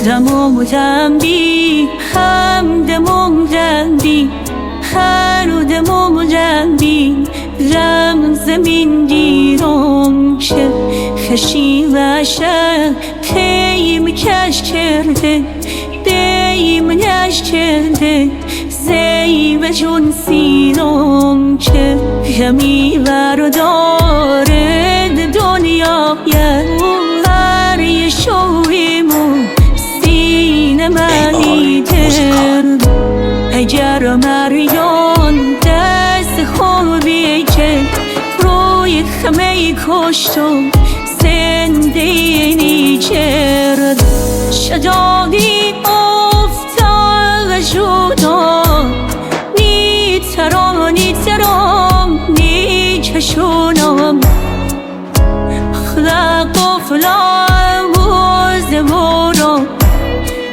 دمم جنبی همدمم جنبی هر دمم جنبی رم زمین گیرم که خشی و شب خیم کش کرده دیم نش کرده زی و جون سینم که غمی و داره دنیا هر یه شویمو سینه منی درد اگر مریان دست خوبی که روی خمه کشتم زندگی کرد شدادی افتاد جدا نیترام نیچشونم خدا قفلم بوز برو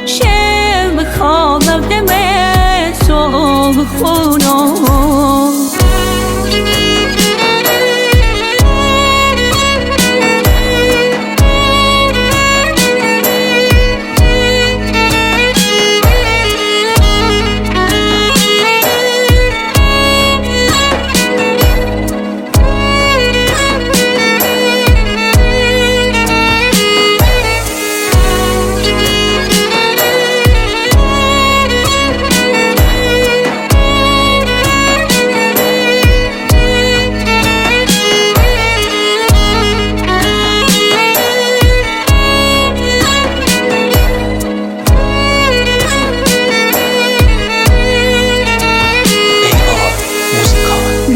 چه بخوابم دمه تو بخونم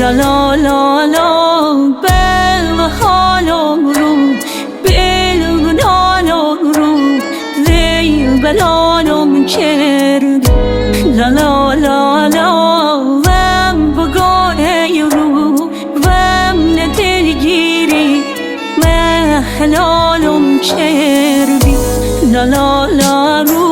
لا لا لا لا بل و حالم رو بل و نالم رو زیل بلالم کرد لا لا لا لا وم بگاه رو وم ندلگیری و حلالم کردی لا لا لا رو